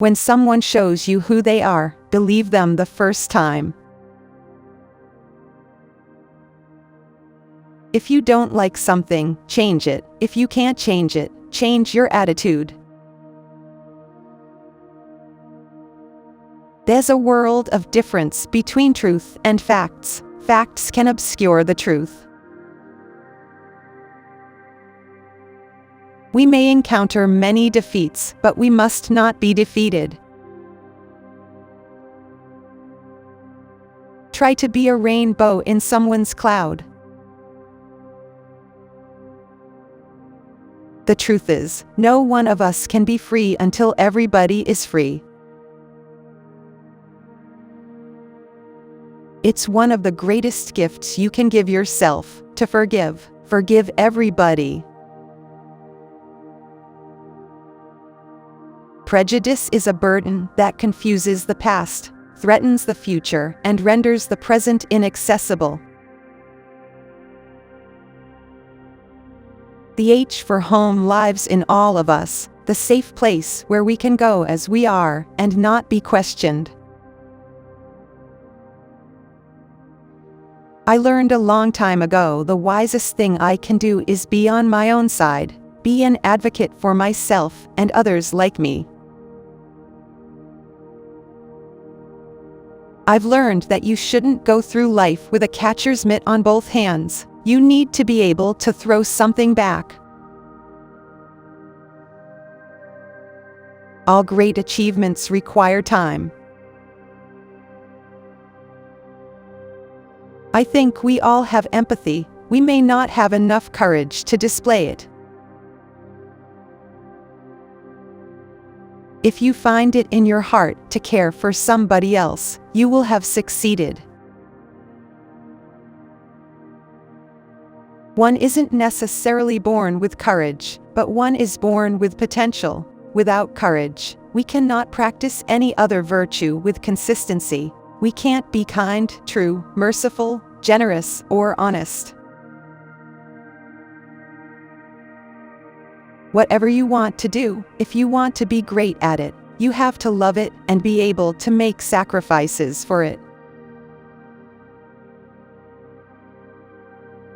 When someone shows you who they are, believe them the first time. If you don't like something, change it. If you can't change it, change your attitude. There's a world of difference between truth and facts. Facts can obscure the truth. We may encounter many defeats, but we must not be defeated. Try to be a rainbow in someone's cloud. The truth is, no one of us can be free until everybody is free. It's one of the greatest gifts you can give yourself, to forgive. Forgive everybody. Prejudice is a burden that confuses the past, threatens the future, and renders the present inaccessible. The H for home lives in all of us, the safe place where we can go as we are and not be questioned. I learned a long time ago the wisest thing I can do is be on my own side, be an advocate for myself and others like me. I've learned that you shouldn't go through life with a catcher's mitt on both hands. You need to be able to throw something back. All great achievements require time. I think we all have empathy. We may not have enough courage to display it. If you find it in your heart to care for somebody else, you will have succeeded. One isn't necessarily born with courage, but one is born with potential. Without courage, we cannot practice any other virtue with consistency. We can't be kind, true, merciful, generous, or honest. Whatever you want to do, if you want to be great at it, you have to love it and be able to make sacrifices for it.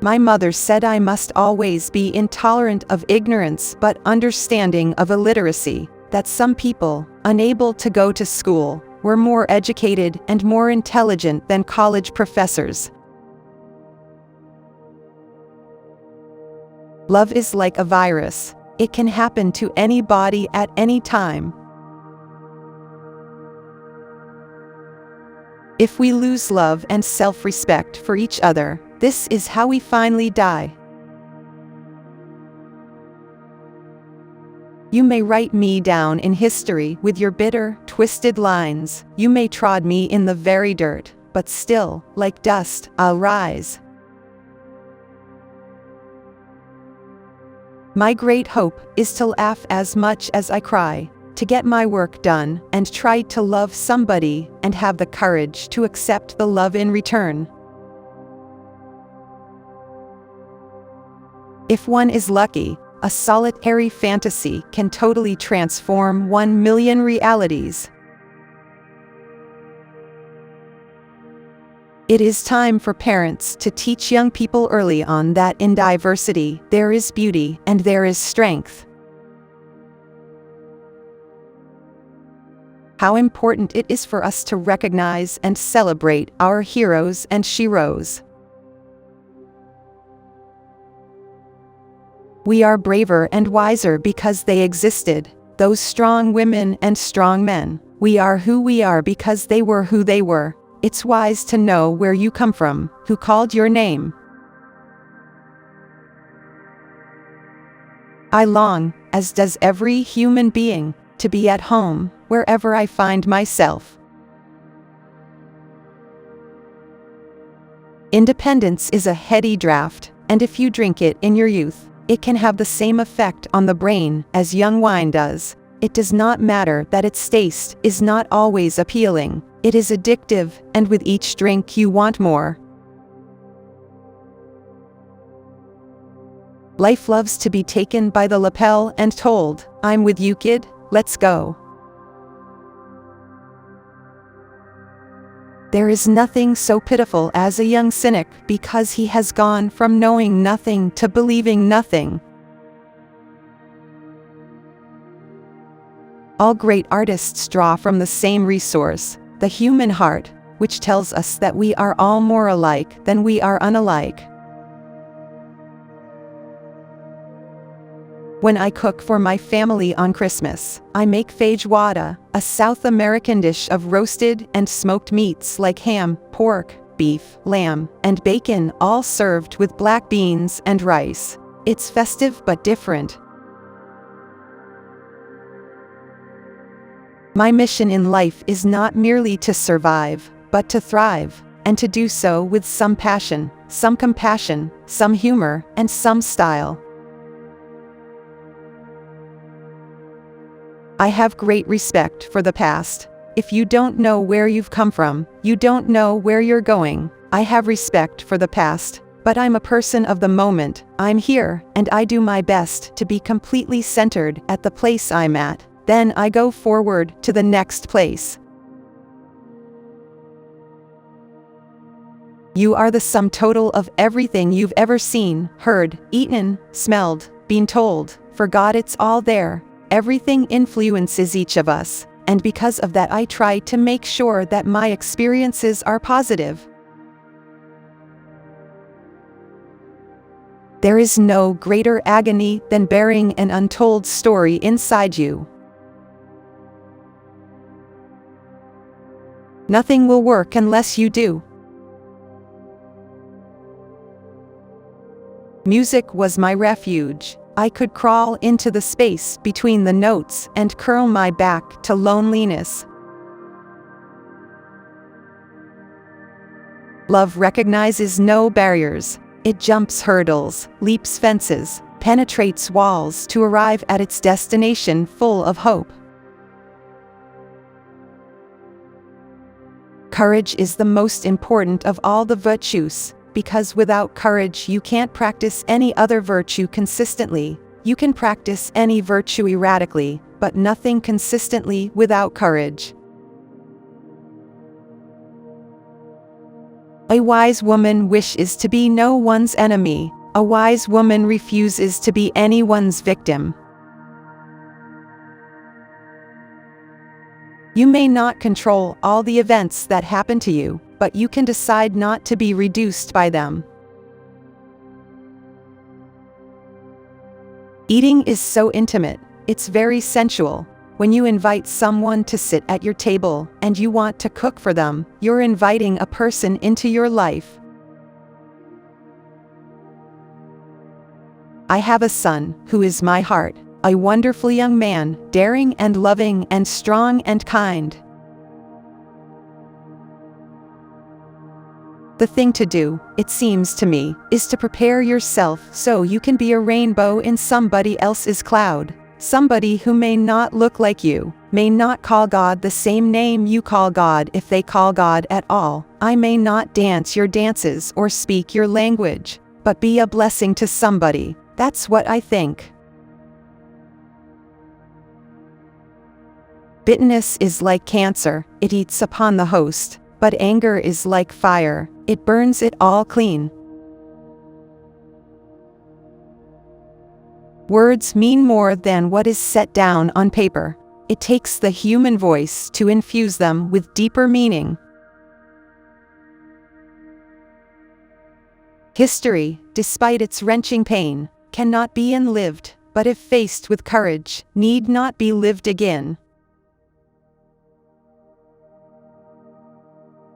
My mother said I must always be intolerant of ignorance but understanding of illiteracy, that some people, unable to go to school, were more educated and more intelligent than college professors. Love is like a virus. It can happen to anybody at any time. If we lose love and self-respect for each other, this is how we finally die. You may write me down in history with your bitter, twisted lines. You may trod me in the very dirt, but still, like dust, I'll rise. My great hope is to laugh as much as I cry, to get my work done, and try to love somebody, and have the courage to accept the love in return. If one is lucky, a solitary fantasy can totally transform 1,000,000 realities. It is time for parents to teach young people early on that in diversity there is beauty and there is strength. How important it is for us to recognize and celebrate our heroes and sheroes. We are braver and wiser because they existed, those strong women and strong men. We are who we are because they were who they were. It's wise to know where you come from, who called your name. I long, as does every human being, to be at home, wherever I find myself. Independence is a heady draught, and if you drink it in your youth, it can have the same effect on the brain as young wine does. It does not matter that its taste is not always appealing. It is addictive, and with each drink you want more. Life loves to be taken by the lapel and told, "I'm with you, kid, let's go." There is nothing so pitiful as a young cynic because he has gone from knowing nothing to believing nothing. All great artists draw from the same resource, the human heart, which tells us that we are all more alike than we are unalike. When I cook for my family on Christmas, I make feijoada, a South American dish of roasted and smoked meats like ham, pork, beef, lamb, and bacon, all served with black beans and rice. It's festive but different. My mission in life is not merely to survive, but to thrive, and to do so with some passion, some compassion, some humor, and some style. I have great respect for the past. If you don't know where you've come from, you don't know where you're going. I have respect for the past, but I'm a person of the moment. I'm here, and I do my best to be completely centered at the place I'm at. Then I go forward to the next place. You are the sum total of everything you've ever seen, heard, eaten, smelled, been told. For God, it's all there. Everything influences each of us, and because of that I try to make sure that my experiences are positive. There is no greater agony than bearing an untold story inside you. Nothing will work unless you do. Music was my refuge. I could crawl into the space between the notes and curl my back to loneliness. Love recognizes no barriers. It jumps hurdles, leaps fences, penetrates walls to arrive at its destination full of hope. Courage is the most important of all the virtues, because without courage you can't practice any other virtue consistently. You can practice any virtue erratically, but nothing consistently without courage. A wise woman wishes to be no one's enemy. A wise woman refuses to be anyone's victim. You may not control all the events that happen to you, but you can decide not to be reduced by them. Eating is so intimate, it's very sensual. When you invite someone to sit at your table and you want to cook for them, you're inviting a person into your life. I have a son who is my heart, a wonderful young man, daring and loving and strong and kind. The thing to do, it seems to me, is to prepare yourself so you can be a rainbow in somebody else's cloud. Somebody who may not look like you, may not call God the same name you call God if they call God at all. I may not dance your dances or speak your language, but be a blessing to somebody. That's what I think. Bitterness is like cancer, it eats upon the host, but anger is like fire, it burns it all clean. Words mean more than what is set down on paper. It takes the human voice to infuse them with deeper meaning. History, despite its wrenching pain, cannot be unlived, but if faced with courage, need not be lived again.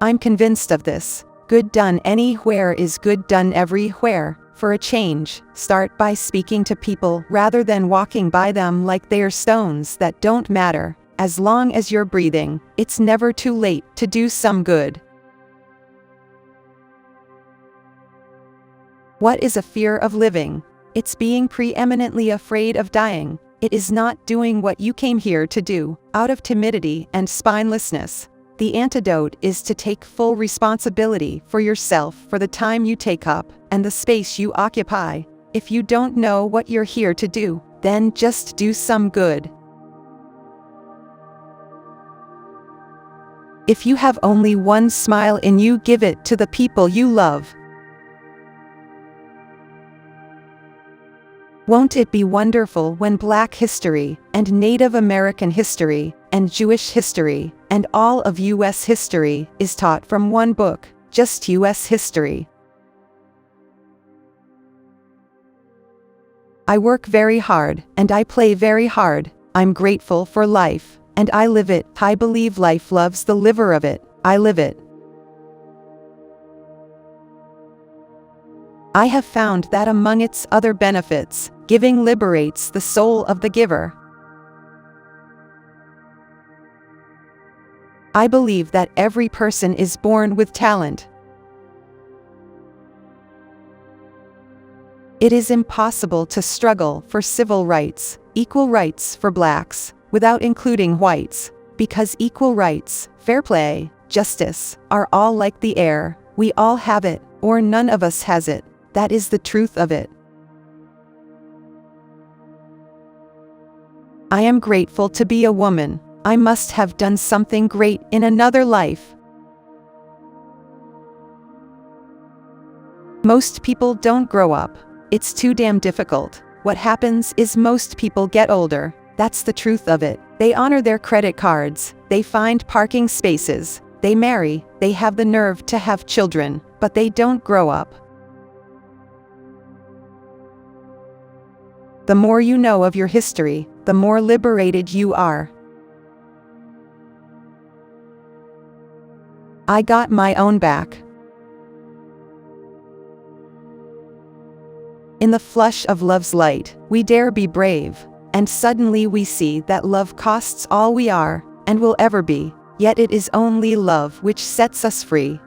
I'm convinced of this. Good done anywhere is good done everywhere. For a change, start by speaking to people rather than walking by them like they're stones that don't matter. As long as you're breathing, it's never too late to do some good. What is a fear of living? It's being preeminently afraid of dying. It is not doing what you came here to do, out of timidity and spinelessness. The antidote is to take full responsibility for yourself, for the time you take up, and the space you occupy. If you don't know what you're here to do, then just do some good. If you have only one smile in you, give it to the people you love. Won't it be wonderful when Black history, and Native American history, and Jewish history, and all of U.S. history is taught from one book, just U.S. history? I work very hard, and I play very hard. I'm grateful for life, and I live it. I believe life loves the liver of it. I live it. I have found that among its other benefits, giving liberates the soul of the giver. I believe that every person is born with talent. It is impossible to struggle for civil rights, equal rights for blacks, without including whites, because equal rights, fair play, justice, are all like the air. We all have it, or none of us has it. That is the truth of it. I am grateful to be a woman. I must have done something great in another life. Most people don't grow up. It's too damn difficult. What happens is most people get older. That's the truth of it. They honor their credit cards, they find parking spaces, they marry, they have the nerve to have children, but they don't grow up. The more you know of your history, the more liberated you are. I got my own back. In the flush of love's light, we dare be brave, and suddenly we see that love costs all we are, and will ever be, yet it is only love which sets us free.